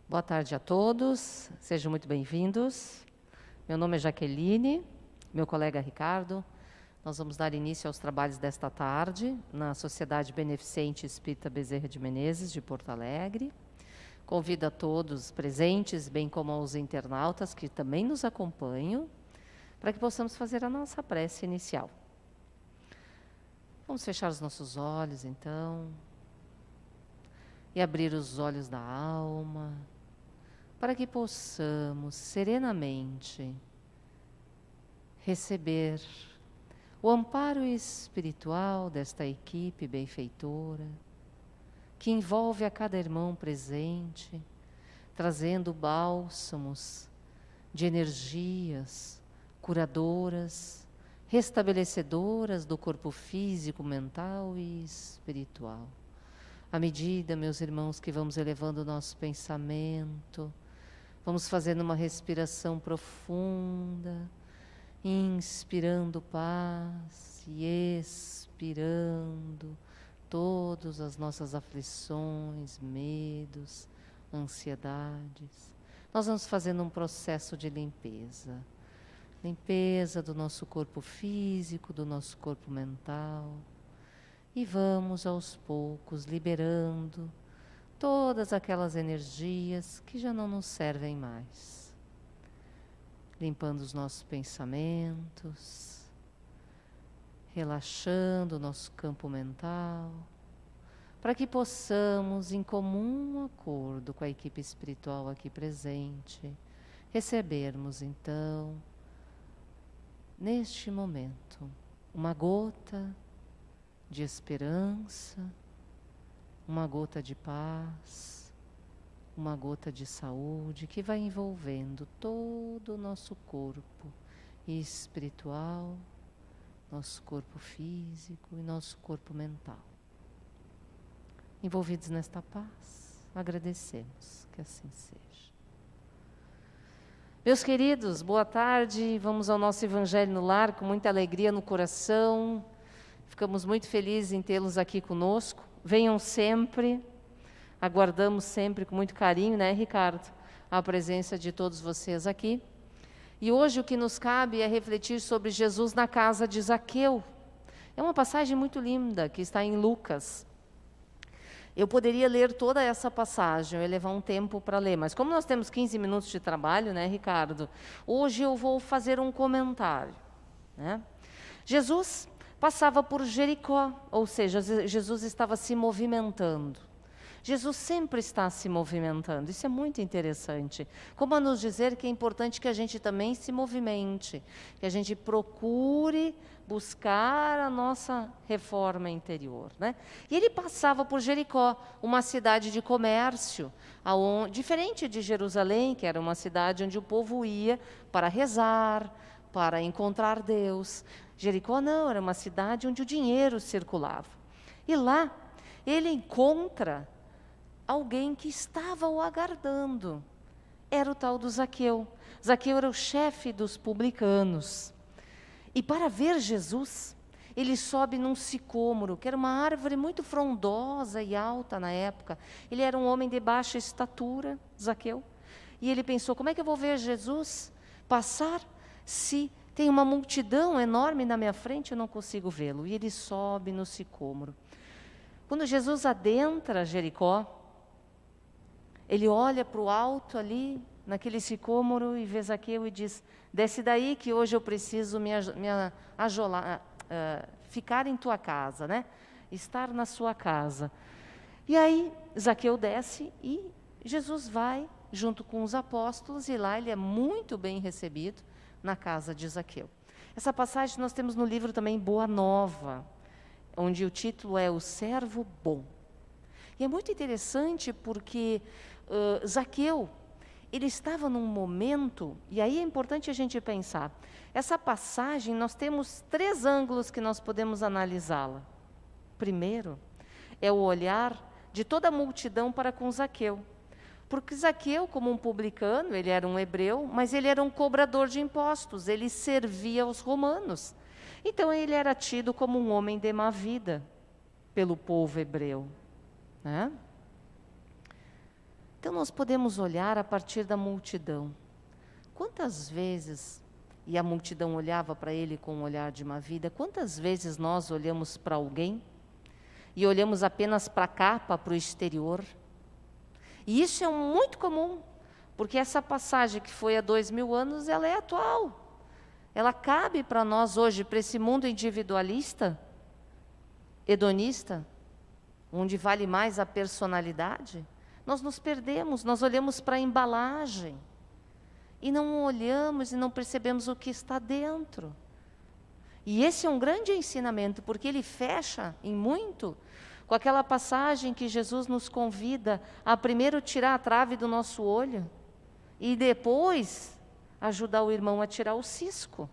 Boa tarde a todos, sejam muito bem-vindos. Meu nome é Jaqueline, meu colega Ricardo. Nós vamos dar início aos trabalhos desta tarde na Sociedade Beneficente Espírita Bezerra de Menezes, de Porto Alegre. Convido a todos presentes, bem como aos internautas que também nos acompanham, para que possamos fazer a nossa prece inicial. Vamos fechar os nossos olhos, então, e abrir os olhos da alma, para que possamos serenamente receber o amparo espiritual desta equipe benfeitora, que envolve a cada irmão presente, trazendo bálsamos de energias curadoras, restabelecedoras do corpo físico, mental e espiritual. À medida, meus irmãos, que vamos elevando o nosso pensamento, vamos fazendo uma respiração profunda, inspirando paz e expirando todas as nossas aflições, medos, ansiedades. Nós vamos fazendo um processo de limpeza. Limpeza do nosso corpo físico, do nosso corpo mental. E vamos aos poucos liberando todas aquelas energias que já não nos servem mais. Limpando os nossos pensamentos, relaxando o nosso campo mental, para que possamos, em comum acordo com a equipe espiritual aqui presente, recebermos então, neste momento, uma gota de esperança, uma gota de paz, uma gota de saúde que vai envolvendo todo o nosso corpo espiritual, nosso corpo físico e nosso corpo mental. Envolvidos nesta paz, agradecemos que assim seja. Meus queridos, boa tarde. Vamos ao nosso Evangelho no Lar com muita alegria no coração. Ficamos muito felizes em tê-los aqui conosco. Venham sempre, aguardamos sempre com muito carinho, né, Ricardo, a presença de todos vocês aqui. E hoje o que nos cabe é refletir sobre Jesus na casa de Zaqueu. É uma passagem muito linda que está em Lucas. Eu poderia ler toda essa passagem, eu ia levar um tempo para ler, mas como nós temos 15 minutos de trabalho, né, Ricardo? Hoje eu vou fazer um comentário, né? Jesus passava por Jericó, ou seja, Jesus estava se movimentando. Jesus sempre está se movimentando, isso é muito interessante. Como a nos dizer que é importante que a gente também se movimente, que a gente procure buscar a nossa reforma interior, né? E ele passava por Jericó, uma cidade de comércio, diferente de Jerusalém, que era uma cidade onde o povo ia para rezar, para encontrar Deus. Jericó não, era uma cidade onde o dinheiro circulava. E lá ele encontra alguém que estava o aguardando. Era o tal do Zaqueu. Zaqueu era o chefe dos publicanos. E para ver Jesus, ele sobe num sicômoro, que era uma árvore muito frondosa e alta na época. Ele era um homem de baixa estatura, Zaqueu. E ele pensou, como é que eu vou ver Jesus passar se tem uma multidão enorme na minha frente, eu não consigo vê-lo. E ele sobe no sicômoro. Quando Jesus adentra Jericó, ele olha para o alto ali, naquele sicômoro, e vê Zaqueu e diz, desce daí que hoje eu preciso ficar em tua casa, né? Estar na sua casa. E aí Zaqueu desce e Jesus vai junto com os apóstolos, e lá ele é muito bem recebido na casa de Zaqueu. Essa passagem nós temos no livro também Boa Nova, onde o título é O Servo Bom. E é muito interessante porque Zaqueu, ele estava num momento, e aí é importante a gente pensar, essa passagem nós temos 3 ângulos que nós podemos analisá-la. Primeiro, é o olhar de toda a multidão para com Zaqueu. Porque Zaqueu, como um publicano, ele era um hebreu, mas ele era um cobrador de impostos, ele servia aos romanos. Então ele era tido como um homem de má vida pelo povo hebreu, né? Então nós podemos olhar a partir da multidão. Quantas vezes, e a multidão olhava para ele com um olhar de uma vida, quantas vezes nós olhamos para alguém e olhamos apenas para a capa, para o exterior? E isso é muito comum, porque essa passagem que foi há 2000 anos, ela é atual. Ela cabe para nós hoje, para esse mundo individualista, hedonista, onde vale mais a personalidade. Nós nos perdemos, nós olhamos para a embalagem e não olhamos e não percebemos o que está dentro. E esse é um grande ensinamento, porque ele fecha em muito com aquela passagem que Jesus nos convida a primeiro tirar a trave do nosso olho e depois ajudar o irmão a tirar o cisco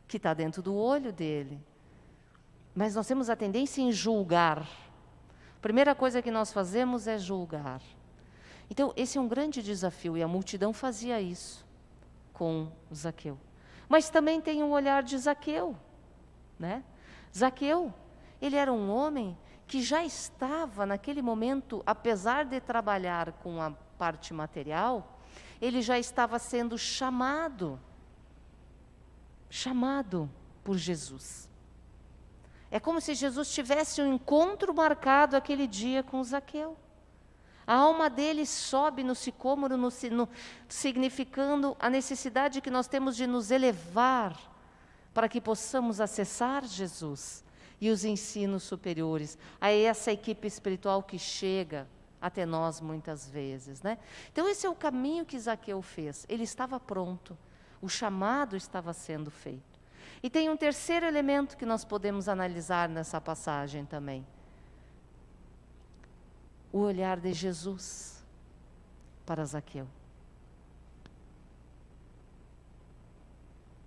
que está dentro do olho dele. Mas nós temos a tendência em julgar. A primeira coisa que nós fazemos é julgar. Então, esse é um grande desafio, e a multidão fazia isso com Zaqueu. Mas também tem o olhar de Zaqueu, né? Zaqueu, ele era um homem que já estava, naquele momento, apesar de trabalhar com a parte material, ele já estava sendo chamado por Jesus. É como se Jesus tivesse um encontro marcado aquele dia com Zaqueu. A alma dele sobe no sicômoro, significando a necessidade que nós temos de nos elevar para que possamos acessar Jesus e os ensinos superiores, a essa equipe espiritual que chega até nós muitas vezes, né? Então esse é o caminho que Zaqueu fez. Ele estava pronto, o chamado estava sendo feito. E tem um terceiro elemento que nós podemos analisar nessa passagem também. O olhar de Jesus para Zaqueu.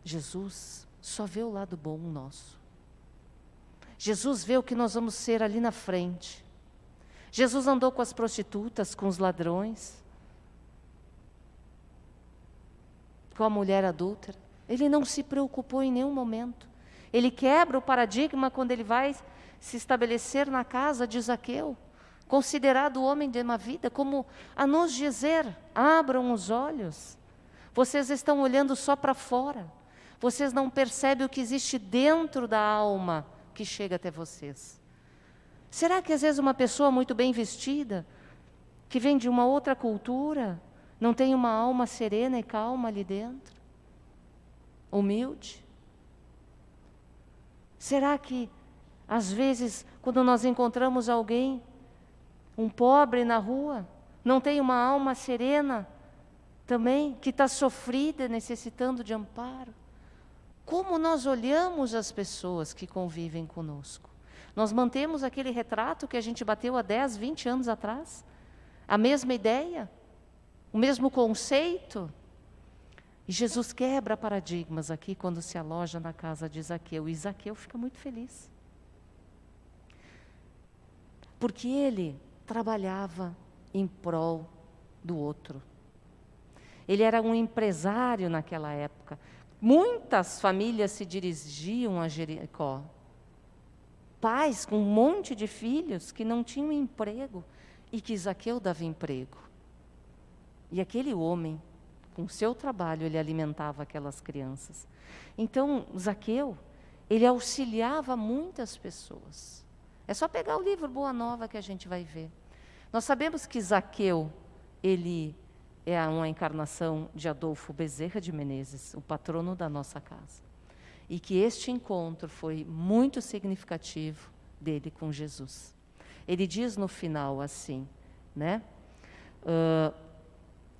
Jesus só vê o lado bom nosso. Jesus vê o que nós vamos ser ali na frente. Jesus andou com as prostitutas, com os ladrões, com a mulher adúltera. Ele não se preocupou em nenhum momento. Ele quebra o paradigma quando ele vai se estabelecer na casa de Zaqueu, considerado o homem de uma vida, como a nos dizer: abram os olhos, vocês estão olhando só para fora, vocês não percebem o que existe dentro da alma que chega até vocês. Será que às vezes uma pessoa muito bem vestida, que vem de uma outra cultura, não tem uma alma serena e calma ali dentro? Humilde? Será que às vezes quando nós encontramos alguém, um pobre na rua, não tem uma alma serena também, que está sofrida, necessitando de amparo? Como nós olhamos as pessoas que convivem conosco? Nós mantemos aquele retrato que a gente bateu há 10, 20 anos atrás? A mesma ideia? O mesmo conceito? E Jesus quebra paradigmas aqui quando se aloja na casa de Zaqueu. E Zaqueu fica muito feliz. Porque ele trabalhava em prol do outro. Ele era um empresário naquela época. Muitas famílias se dirigiam a Jericó. Pais com um monte de filhos que não tinham emprego e que Zaqueu dava emprego. E aquele homem, com o seu trabalho, ele alimentava aquelas crianças. Então, Zaqueu, ele auxiliava muitas pessoas. É só pegar o livro Boa Nova que a gente vai ver. Nós sabemos que Zaqueu, ele é uma encarnação de Adolfo Bezerra de Menezes, o patrono da nossa casa. E que este encontro foi muito significativo dele com Jesus. Ele diz no final assim, né?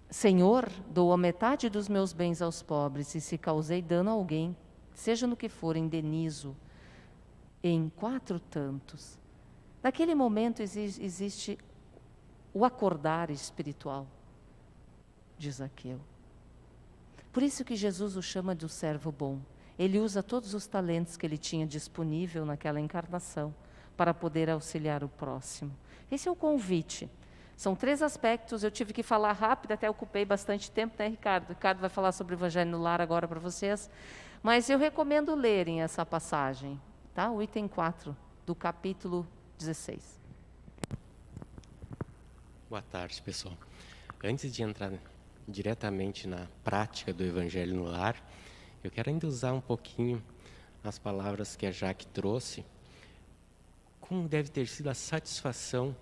Senhor, dou a metade dos meus bens aos pobres, e se causei dano a alguém, seja no que for, indenizo em 4 tantos. Naquele momento existe o acordar espiritual de Zaqueu. Por isso que Jesus o chama de um servo bom. Ele usa todos os talentos que ele tinha disponível naquela encarnação para poder auxiliar o próximo. Esse é o convite. São 3 aspectos, eu tive que falar rápido, até ocupei bastante tempo, né, Ricardo? Ricardo vai falar sobre o Evangelho no Lar agora para vocês. Mas eu recomendo lerem essa passagem, tá? O item 4 do capítulo 16. Boa tarde, pessoal. Antes de entrar diretamente na prática do Evangelho no Lar, eu quero ainda usar um pouquinho as palavras que a Jaque trouxe. Como deve ter sido a satisfação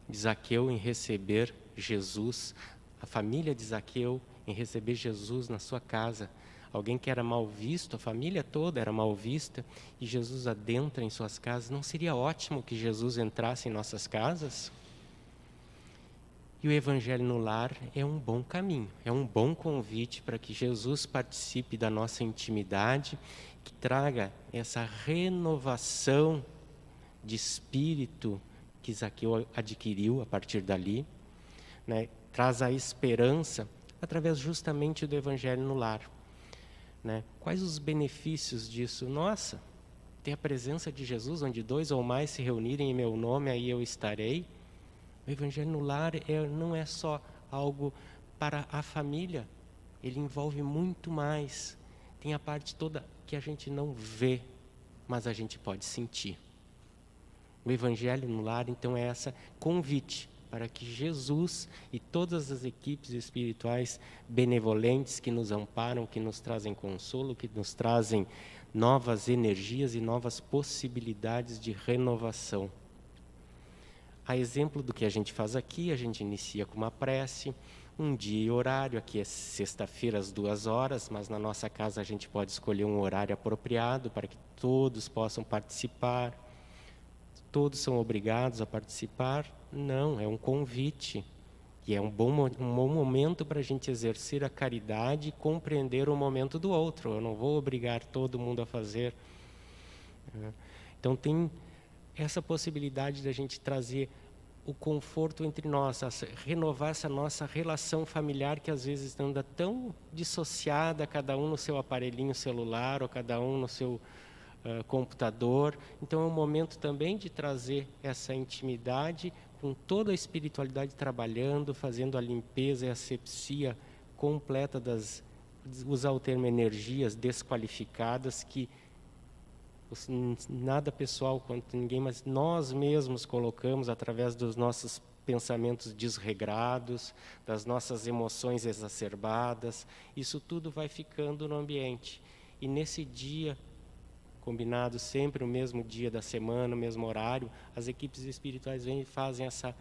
de Zaqueu em receber Jesus, a família de Zaqueu em receber Jesus na sua casa. Alguém que era mal visto, a família toda era mal vista, e Jesus adentra em suas casas. Não seria ótimo que Jesus entrasse em nossas casas? E o Evangelho no Lar é um bom caminho, é um bom convite para que Jesus participe da nossa intimidade, que traga essa renovação de espírito que Zaqueu adquiriu a partir dali, né? Traz a esperança através justamente do Evangelho no Lar. Né? Quais os benefícios disso? Nossa, ter a presença de Jesus, onde 2 ou mais se reunirem em meu nome, aí eu estarei. O Evangelho no Lar não é só algo para a família, ele envolve muito mais. Tem a parte toda que a gente não vê, mas a gente pode sentir. O Evangelho no Lar, então, é essa convite para que Jesus e todas as equipes espirituais benevolentes que nos amparam, que nos trazem consolo, que nos trazem novas energias e novas possibilidades de renovação. A exemplo do que a gente faz aqui, a gente inicia com uma prece, um dia e horário, aqui é sexta-feira às 2h, mas na nossa casa a gente pode escolher um horário apropriado para que todos possam participar. Todos são obrigados a participar? Não, é um convite. E é um bom momento para a gente exercer a caridade e compreender o momento do outro. Eu não vou obrigar todo mundo a fazer. Então tem essa possibilidade de a gente trazer o conforto entre nós, renovar essa nossa relação familiar que às vezes anda tão dissociada, cada um no seu aparelhinho celular ou cada um no seu computador. Então é um momento também de trazer essa intimidade com toda a espiritualidade trabalhando, fazendo a limpeza e a asepsia completa usar o termo energias desqualificadas, que nada pessoal quanto ninguém, mas nós mesmos colocamos através dos nossos pensamentos desregrados, das nossas emoções exacerbadas. Isso tudo vai ficando no ambiente. E nesse dia combinado sempre o mesmo dia da semana, o mesmo horário, as equipes espirituais vêm e fazem essa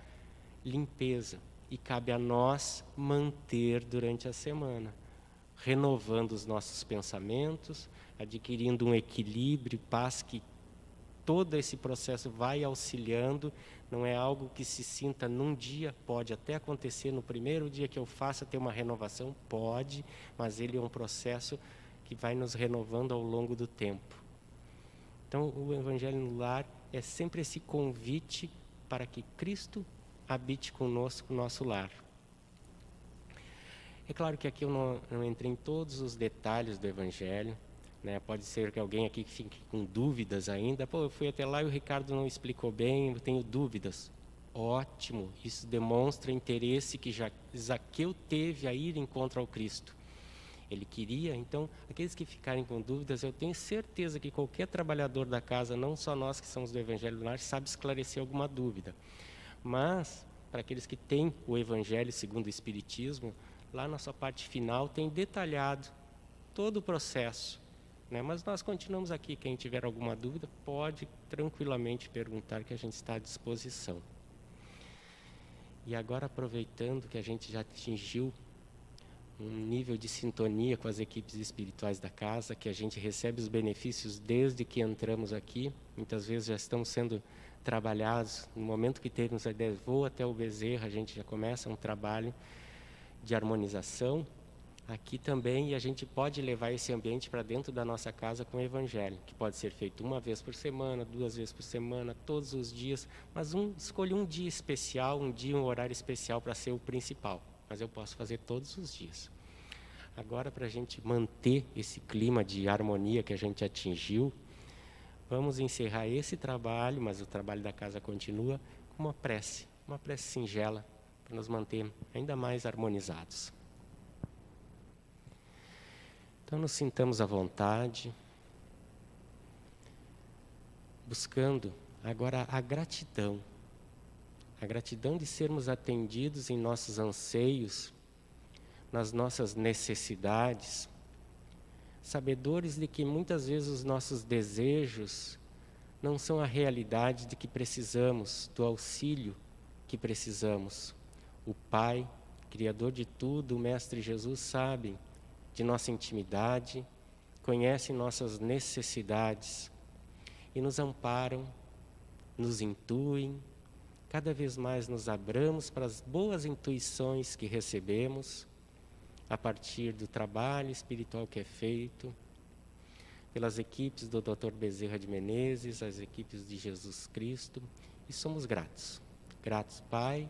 limpeza. E cabe a nós manter durante a semana, renovando os nossos pensamentos, adquirindo um equilíbrio, paz, que todo esse processo vai auxiliando. Não é algo que se sinta num dia, pode até acontecer no primeiro dia que eu faça ter uma renovação, pode, mas ele é um processo que vai nos renovando ao longo do tempo. Então, o Evangelho no Lar é sempre esse convite para que Cristo habite conosco no nosso lar. É claro que aqui eu não entrei em todos os detalhes do Evangelho, né? Pode ser que alguém aqui fique com dúvidas ainda. Pô, eu fui até lá e o Ricardo não explicou bem, eu tenho dúvidas. Ótimo, isso demonstra interesse que Zaqueu teve a ir em encontro ao Cristo. Ele queria, então, aqueles que ficarem com dúvidas, eu tenho certeza que qualquer trabalhador da casa, não só nós que somos do Evangelho do Lar, sabe esclarecer alguma dúvida. Mas, para aqueles que têm o Evangelho segundo o Espiritismo, lá na sua parte final tem detalhado todo o processo, né? Mas nós continuamos aqui, quem tiver alguma dúvida pode tranquilamente perguntar, que a gente está à disposição. E agora, aproveitando que a gente já atingiu um nível de sintonia com as equipes espirituais da casa, que a gente recebe os benefícios desde que entramos aqui, muitas vezes já estão sendo trabalhados, no momento que temos a ideia, vou até o Bezerra, a gente já começa um trabalho de harmonização aqui também, e a gente pode levar esse ambiente para dentro da nossa casa com o Evangelho, que pode ser feito 1 vez por semana, 2 vezes por semana, todos os dias, mas escolha um dia especial, um horário especial para ser o principal. Mas eu posso fazer todos os dias. Agora, para a gente manter esse clima de harmonia que a gente atingiu, vamos encerrar esse trabalho, mas o trabalho da casa continua, com uma prece singela, para nos manter ainda mais harmonizados. Então, nos sintamos à vontade, buscando agora a gratidão a gratidão de sermos atendidos em nossos anseios, nas nossas necessidades, sabedores de que muitas vezes os nossos desejos não são a realidade de que precisamos, do auxílio que precisamos. O Pai, Criador de tudo, o Mestre Jesus, sabe de nossa intimidade, conhece nossas necessidades e nos amparam, nos intuem, cada vez mais nos abramos para as boas intuições que recebemos a partir do trabalho espiritual que é feito pelas equipes do Dr. Bezerra de Menezes, as equipes de Jesus Cristo, e somos gratos. Gratos, Pai,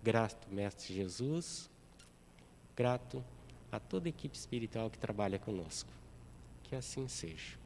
grato, Mestre Jesus, grato a toda a equipe espiritual que trabalha conosco. Que assim seja.